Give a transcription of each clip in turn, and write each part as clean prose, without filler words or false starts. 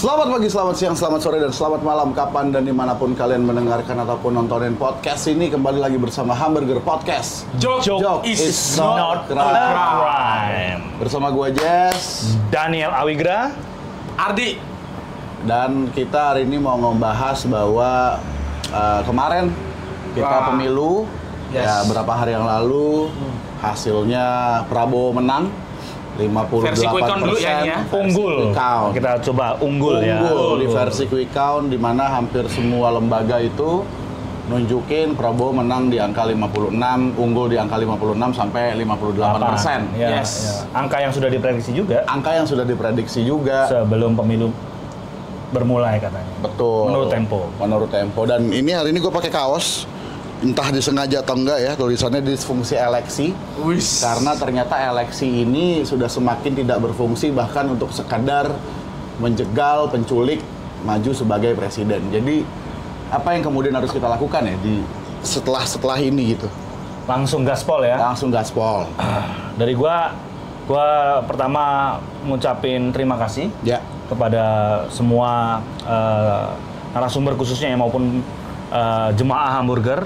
Selamat pagi, selamat siang, selamat sore, dan selamat malam kapan dan dimanapun kalian mendengarkan ataupun nontonin podcast ini. Kembali lagi bersama Hamburger Podcast. Joke is not crime. Bersama gue Jess, Daniel Awigra, Ardi. dan kita hari ini mau ngebahas bahwa kemarin kita pemilu, ya berapa hari yang lalu hasilnya Prabowo menang. 58% Versi quick count dulu ya. unggul. Kita coba unggul ya. Di versi quick count, di mana hampir semua lembaga itu nunjukin Prabowo menang di angka 56, unggul di angka 56 sampai 58%. Ya, Yes. ya. Angka yang sudah diprediksi juga Angka yang sudah diprediksi juga. sebelum pemilu bermulai katanya. Betul. Menurut Tempo. Dan ini hari ini gue pakai kaos, entah disengaja atau enggak ya, tulisannya disfungsi eleksi. Karena ternyata eleksi ini sudah semakin tidak berfungsi, bahkan untuk sekadar menjegal penculik maju sebagai presiden. Jadi apa yang kemudian harus kita lakukan ya di setelah ini gitu? Langsung gaspol ya. Langsung gaspol. Dari gua pertama ngucapin terima kasih Ya. kepada semua narasumber khususnya ya, maupun jemaah Hamburger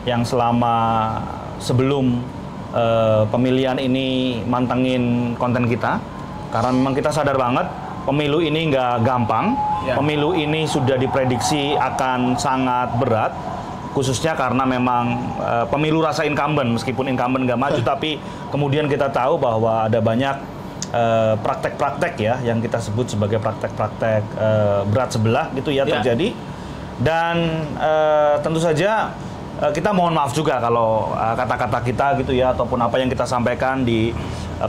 yang selama sebelum pemilihan ini mantengin konten kita, karena memang kita sadar banget pemilu ini nggak gampang. Ya. Pemilu ini sudah diprediksi akan sangat berat, khususnya karena memang pemilu rasa incumbent, meskipun incumbent nggak maju, tapi kemudian kita tahu bahwa ada banyak praktek-praktek ya yang kita sebut sebagai praktek-praktek berat sebelah gitu ya terjadi. Dan tentu saja kita mohon maaf juga kalau kata-kata kita gitu ya, ataupun apa yang kita sampaikan di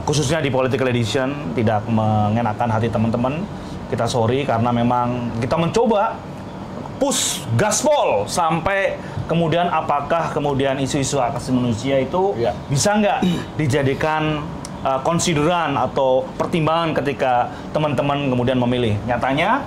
khususnya di Political Edition tidak mengenakan hati teman-teman. Kita sorry karena memang kita mencoba push gaspol sampai kemudian apakah kemudian isu-isu hak asasi manusia itu bisa nggak dijadikan konsideran atau pertimbangan ketika teman-teman kemudian memilih. Nyatanya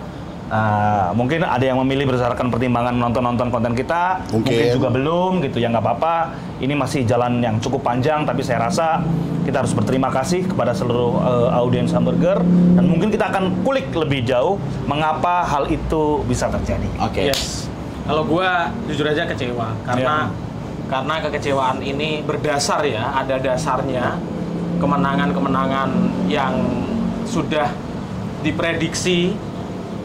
mungkin ada yang memilih berdasarkan pertimbangan nonton konten kita, mungkin juga belum gitu ya, nggak apa-apa. Ini masih jalan yang cukup panjang, tapi saya rasa kita harus berterima kasih kepada seluruh audiens Hamburger, dan mungkin kita akan kulik lebih jauh mengapa hal itu bisa terjadi. Oke. Yes. Kalau gua jujur aja kecewa karena kekecewaan ini berdasar ya, ada dasarnya kemenangan-kemenangan yang sudah diprediksi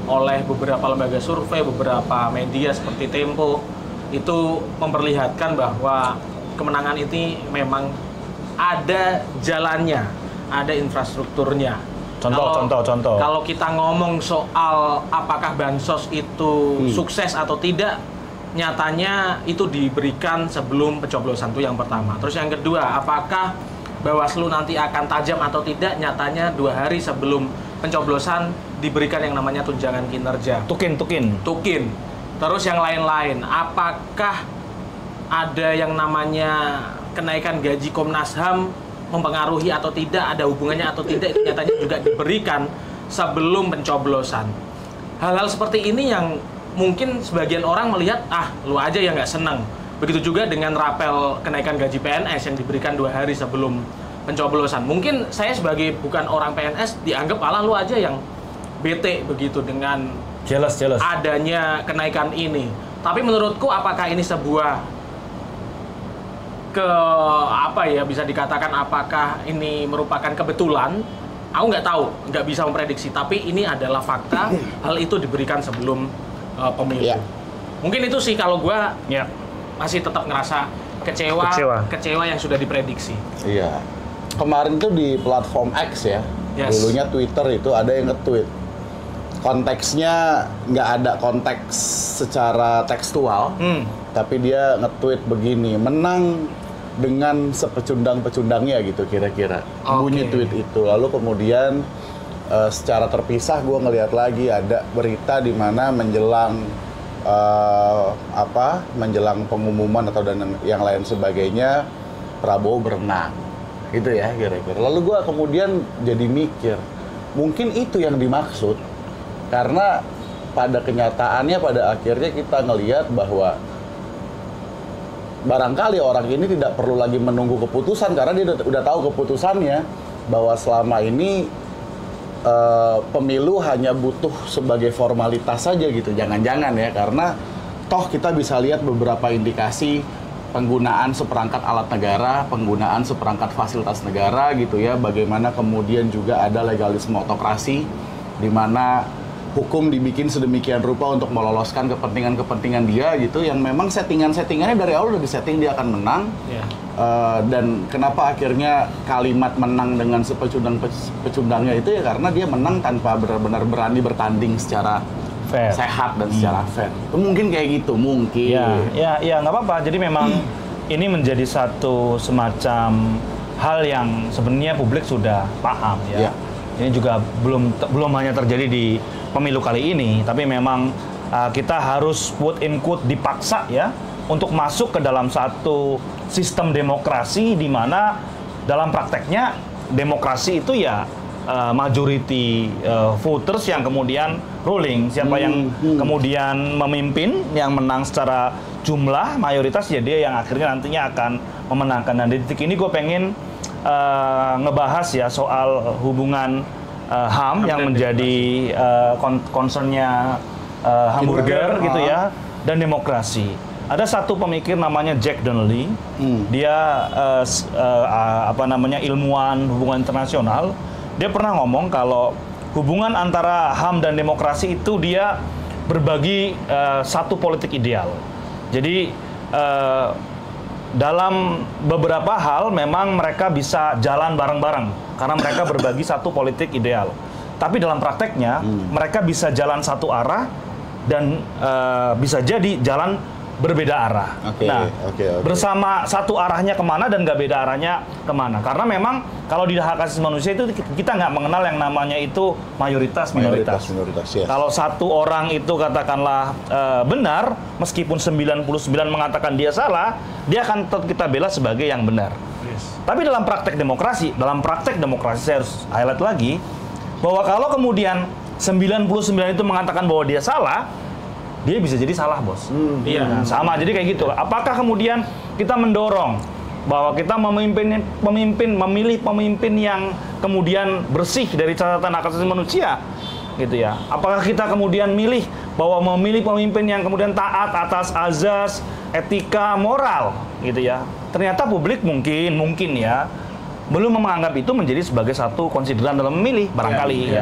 oleh beberapa lembaga survei, beberapa media seperti Tempo, itu memperlihatkan bahwa kemenangan ini memang ada jalannya, ada infrastrukturnya. Contoh. Kalau kita ngomong soal apakah bansos itu sukses atau tidak, nyatanya itu diberikan sebelum pencoblosan, itu yang pertama. Terus yang kedua, apakah Bawaslu nanti akan tajam atau tidak, nyatanya 2 hari sebelum pencoblosan diberikan yang namanya tunjangan kinerja. Tukin. Terus yang lain-lain, apakah ada yang namanya kenaikan gaji Komnas HAM mempengaruhi atau tidak, ada hubungannya atau tidak, itu nyatanya juga diberikan sebelum pencoblosan. Hal-hal seperti ini yang mungkin sebagian orang melihat, lu aja yang nggak seneng. Begitu juga dengan rapel kenaikan gaji PNS yang diberikan 2 hari sebelum pencoblosan. Mungkin saya sebagai bukan orang PNS dianggap lu aja yang bete begitu dengan Jelas. adanya kenaikan ini. Tapi menurutku apakah ini sebuah bisa dikatakan apakah ini merupakan kebetulan? Aku nggak tahu, nggak bisa memprediksi. Tapi ini adalah fakta. Hal itu diberikan sebelum pemilu. Mungkin itu sih kalau gua masih tetap ngerasa kecewa yang sudah diprediksi. Iya. Kemarin tuh di platform X ya, dulunya Twitter, itu ada yang nge-tweet. Konteksnya nggak ada konteks secara tekstual, tapi dia nge-tweet begini, menang dengan sepecundang-pecundangnya gitu kira-kira. Bunyi tweet itu. Lalu kemudian secara terpisah gue ngelihat lagi ada berita di mana menjelang pengumuman atau dan yang lain sebagainya, Prabowo berenang gitu ya kira-kira. Lalu gue kemudian jadi mikir, mungkin itu yang dimaksud, karena pada kenyataannya pada akhirnya kita ngelihat bahwa barangkali orang ini tidak perlu lagi menunggu keputusan, karena dia udah tahu keputusannya, bahwa selama ini pemilu hanya butuh sebagai formalitas saja gitu. Jangan-jangan ya, karena toh kita bisa lihat beberapa indikasi penggunaan seperangkat alat negara, penggunaan seperangkat fasilitas negara gitu ya. Bagaimana kemudian juga ada legalisme otokrasi di mana hukum dibikin sedemikian rupa untuk meloloskan kepentingan-kepentingan dia gitu, yang memang settingannya dari awal udah disetting dia akan menang. Dan kenapa akhirnya kalimat menang dengan sepecundang-pecundangnya itu ya karena dia menang tanpa benar-benar berani bertanding secara fair, sehat dan secara fair. Mungkin kayak gitu, mungkin. Ya nggak apa-apa. Jadi memang ini menjadi satu semacam hal yang sebenarnya publik sudah paham ya. Ini juga belum hanya terjadi di pemilu kali ini, tapi memang kita harus quote in quote dipaksa ya untuk masuk ke dalam satu sistem demokrasi di mana dalam prakteknya demokrasi itu ya majority voters yang kemudian ruling, siapa yang kemudian memimpin, yang menang secara jumlah mayoritas ya dia yang akhirnya nantinya akan memenangkan. Dan di titik ini gue pengen ngebahas ya soal hubungan HAM yang menjadi concernnya hamburger gitu ya, dan demokrasi. Ada satu pemikir namanya Jack Donnelly, dia ilmuwan hubungan internasional. Dia pernah ngomong kalau hubungan antara HAM dan demokrasi itu dia berbagi satu politik ideal. Jadi dalam beberapa hal memang mereka bisa jalan bareng-bareng karena mereka berbagi satu politik ideal. Tapi dalam prakteknya mereka bisa jalan satu arah dan bisa jadi jalan berbeda arah. Bersama satu arahnya kemana dan nggak beda arahnya kemana. Karena memang kalau di hak asasi manusia itu kita nggak mengenal yang namanya itu mayoritas minoritas. Yes. Kalau satu orang itu katakanlah benar, meskipun 99 mengatakan dia salah, dia akan tetap kita bela sebagai yang benar. Tapi dalam praktek demokrasi saya harus highlight lagi bahwa kalau kemudian 99 itu mengatakan bahwa dia salah, dia bisa jadi salah, bos. Nah, sama, jadi kayak gitu. Apakah kemudian kita mendorong bahwa kita memilih pemimpin yang kemudian bersih dari catatan hak asasi manusia, gitu ya? Apakah kita kemudian memilih pemimpin yang kemudian taat atas azas etika moral, gitu ya? Ternyata publik mungkin ya belum menganggap itu menjadi sebagai satu konsideran dalam memilih, barangkali.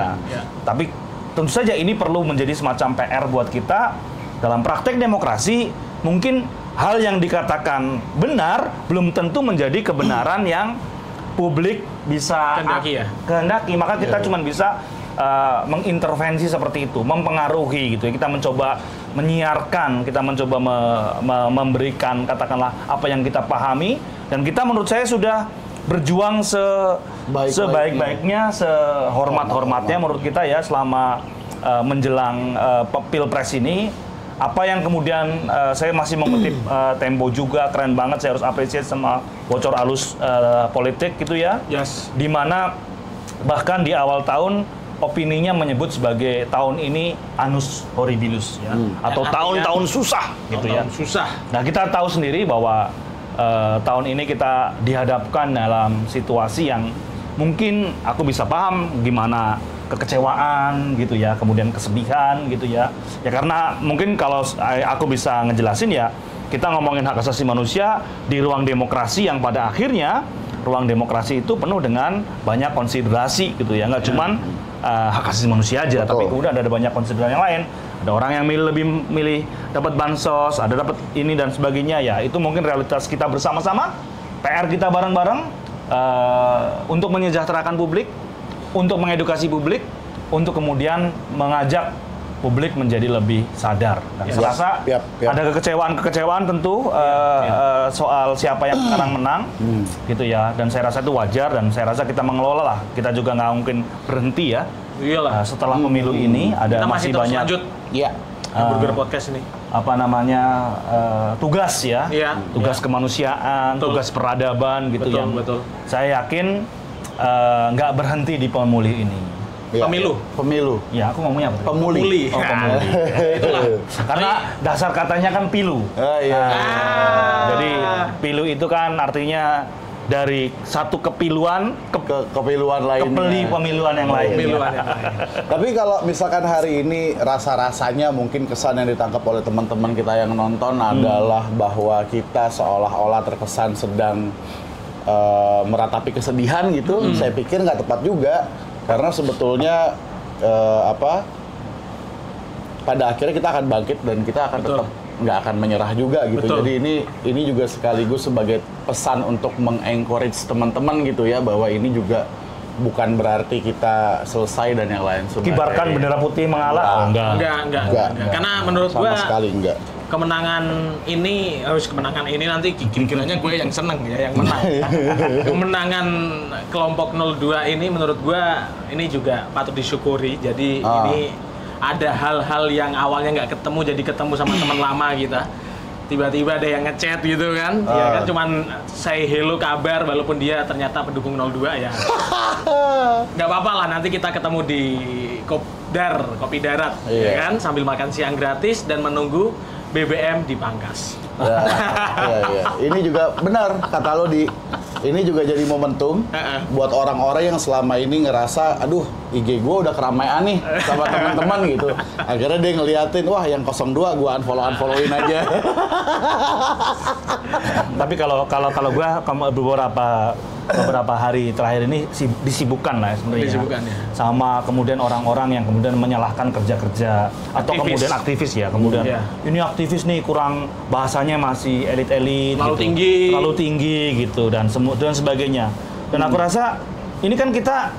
Tapi tentu saja ini perlu menjadi semacam PR buat kita. Dalam praktek demokrasi, mungkin hal yang dikatakan benar belum tentu menjadi kebenaran yang publik bisa kehendaki. Maka kita cuma bisa mengintervensi seperti itu, mempengaruhi gitu ya. Kita mencoba menyiarkan, kita mencoba memberikan katakanlah apa yang kita pahami, dan kita menurut saya sudah berjuang sebaik-baiknya, sehormat-hormatnya menurut kita ya selama menjelang Pilpres ini. Apa yang kemudian saya masih mengutip Tempo juga, keren banget, saya harus apresiasi sama bocor alus politik gitu ya. Di mana bahkan di awal tahun opininya menyebut sebagai tahun ini annus horribilis ya, atau tahun-tahun susah gitu ya. Nah, kita tahu sendiri bahwa tahun ini kita dihadapkan dalam situasi yang mungkin aku bisa paham gimana kekecewaan gitu ya, kemudian kesedihan gitu ya. Ya karena mungkin kalau aku bisa ngejelasin ya, kita ngomongin hak asasi manusia di ruang demokrasi yang pada akhirnya ruang demokrasi itu penuh dengan banyak konsiderasi gitu ya. Nggak cuman hak asasi manusia aja, tapi kemudian ada banyak konsiderasi yang lain. Ada orang yang lebih milih dapat bansos, ada dapat ini dan sebagainya ya. Itu mungkin realitas kita bersama-sama, PR kita bareng-bareng untuk menyejahterakan publik, untuk mengedukasi publik, untuk kemudian mengajak publik menjadi lebih sadar. Dan saya rasa ada kekecewaan tentu soal siapa yang sekarang menang, gitu ya. Dan saya rasa itu wajar, dan saya rasa kita mengelola lah. Kita juga nggak mungkin berhenti ya. Setelah pemilu ini ada kita masih banyak Burger Podcast ini. Apa namanya tugas ya, tugas kemanusiaan, tugas peradaban gitu betul. Saya yakin nggak berhenti di pemilu ini. Pemilu. Ya, aku ngomongnya apa? Pemuli. Oh, pemuli. Itulah. Karena dasar katanya kan pilu. Jadi pilu itu kan artinya dari satu kepiluan ke kepiluan lainnya. Pemiluan yang lain. Tapi kalau misalkan hari ini rasa-rasanya mungkin kesan yang ditangkap oleh teman-teman kita yang nonton adalah bahwa kita seolah-olah terkesan sedang meratapi kesedihan gitu. Saya pikir nggak tepat juga, karena sebetulnya pada akhirnya kita akan bangkit dan kita akan tetap nggak akan menyerah juga gitu. Betul. Jadi ini juga sekaligus sebagai pesan untuk mengencourage teman-teman gitu ya, bahwa ini juga bukan berarti kita selesai dan yang lain sebagainya. Kibarkan bendera putih mengalah. Enggak. Karena menurut sama gua sekali enggak. kemenangan ini nanti kira-kiranya gue yang seneng ya, yang menang. Kemenangan kelompok 02 ini menurut gue ini juga patut disyukuri. Jadi ini ada hal-hal yang awalnya nggak ketemu jadi ketemu sama teman lama kita. Tiba-tiba ada yang ngechat gitu kan, ya kan cuman say hello kabar walaupun dia ternyata pendukung 02 ya. Nggak apa-apa lah, nanti kita ketemu di Kopi Darat, ya kan, sambil makan siang gratis dan menunggu BBM dipangkas. Ya. Ini juga benar kata lo di. Ini juga jadi momentum buat orang-orang yang selama ini ngerasa, aduh IG gue udah keramaian nih sama teman-teman gitu. Akhirnya dia ngeliatin, wah yang 02 gue unfollow-unfollowin aja. Tapi kalau gue beberapa hari terakhir ini disibukkan lah sebenarnya. Disibukkan ya. Sama kemudian orang-orang yang kemudian menyalahkan kerja-kerja atau kemudian aktivis ya. Kemudian ini aktivis nih kurang, bahasanya masih elit-elit, terlalu tinggi gitu dan sebagainya. Dan aku rasa ini kan kita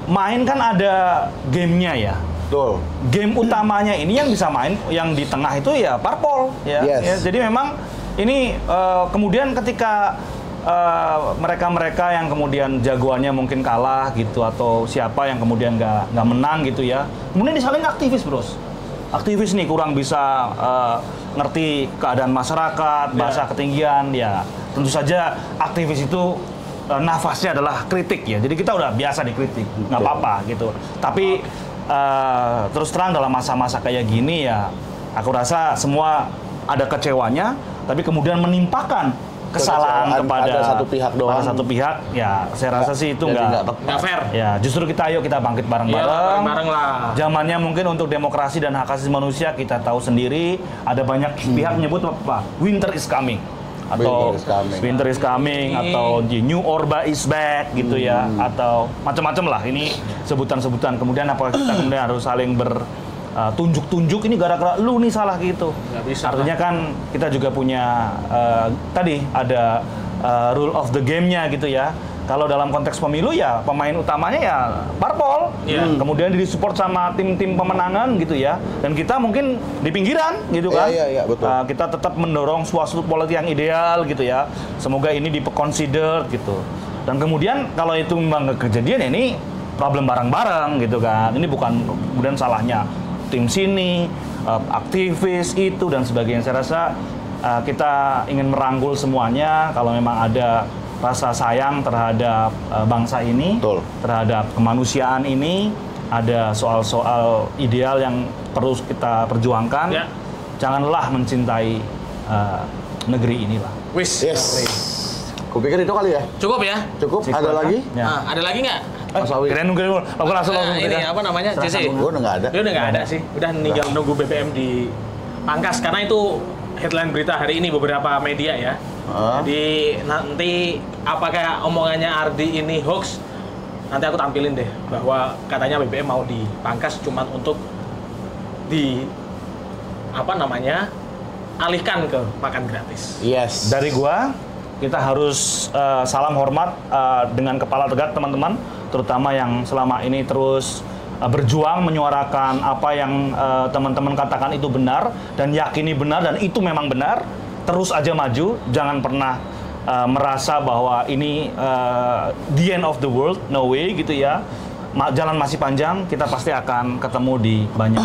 main kan ada gamenya ya. Betul. Game utamanya ini yang bisa main, yang di tengah itu ya parpol ya. Yes. Jadi memang ini kemudian ketika mereka-mereka yang kemudian jagoannya mungkin kalah gitu atau siapa yang kemudian nggak menang gitu ya, kemudian disalin aktivis bros. Aktivis nih kurang bisa ngerti keadaan masyarakat, bahasa ketinggian ya. Tentu saja aktivis itu nafasnya adalah kritik ya. Jadi kita udah biasa dikritik, nggak apa-apa gitu. Tapi terus terang dalam masa-masa kayak gini ya, aku rasa semua ada kecewanya, tapi kemudian menimpakan kesalahan kepada satu pihak doang. Satu pihak, ya saya rasa sih itu nggak fair. Ya justru ayo kita bangkit bareng-bareng. Bareng-bareng lah. Zamannya mungkin untuk demokrasi dan hak asasi manusia kita tahu sendiri. Ada banyak pihak menyebut apa? Winter is coming. Atau Winter is coming, atau the New Orba is back gitu ya, atau macam-macam lah ini sebutan-sebutan. Kemudian apa kita kemudian harus saling tunjuk-tunjuk ini gara-gara lu nih salah gitu. Artinya kan kita juga punya tadi ada rule of the game-nya gitu ya. Kalau dalam konteks pemilu ya pemain utamanya ya parpol, kemudian disupport sama tim-tim pemenangan gitu ya. Dan kita mungkin di pinggiran gitu kan. Betul. Kita tetap mendorong suasana politik yang ideal gitu ya. Semoga ini diconsider gitu. Dan kemudian kalau itu memang kejadian ini problem bareng-bareng gitu kan. Ini bukan kemudian salahnya tim sini, aktivis itu dan sebagainya. Saya rasa kita ingin merangkul semuanya. Kalau memang ada rasa sayang terhadap bangsa ini, terhadap kemanusiaan ini, ada soal-soal ideal yang perlu kita perjuangkan. Janganlah mencintai negeri inilah. Yes. Kupikir itu kali ya. Cukup ya? Cukup. Ada lagi? Nah, ada lagi nggak? Keren nunggu. Aku langsung ini apa namanya? JC. Gue udah nggak ada. Dia udah nggak ada sih. Udah tinggal nunggu BBM di pangkas karena itu headline berita hari ini beberapa media ya. Jadi nanti apakah omongannya Ardi ini hoax? Nanti aku tampilin deh bahwa katanya BBM mau dipangkas cuma untuk alihkan ke makan gratis. Yes. Dari gua kita harus salam hormat dengan kepala tegak teman-teman, terutama yang selama ini terus berjuang menyuarakan apa yang teman-teman katakan itu benar dan yakini benar dan itu memang benar. Terus aja maju, jangan pernah merasa bahwa ini the end of the world, no way gitu ya. Jalan masih panjang, kita pasti akan ketemu di banyak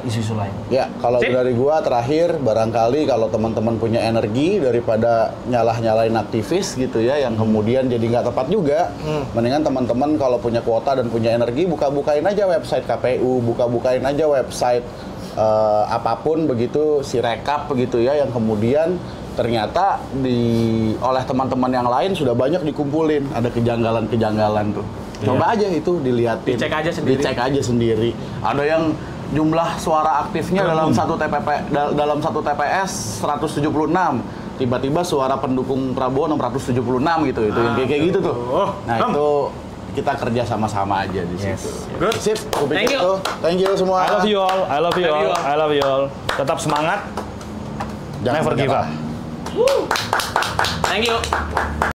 isu-isu lain. Ya, kalau dari gua terakhir, barangkali kalau teman-teman punya energi daripada nyalah-nyalain aktivis gitu ya, yang kemudian jadi nggak tepat juga, mendingan teman-teman kalau punya kuota dan punya energi, buka-bukain aja website KPU, buka-bukain aja website apapun begitu, Sirekap begitu ya, yang kemudian ternyata oleh teman-teman yang lain sudah banyak dikumpulin, ada kejanggalan-kejanggalan tuh. Coba aja itu dilihatin. Dicek aja sendiri. Ada yang jumlah suara aktifnya dalam satu TPS 176. Tiba-tiba suara pendukung Prabowo 676 gitu. Itu yang kayak gitu tuh. Nah, itu kita kerja sama-sama aja di situ. Good. Sip, thank you semua. I love you all. Tetap semangat. Jangan Never give up. Thank you.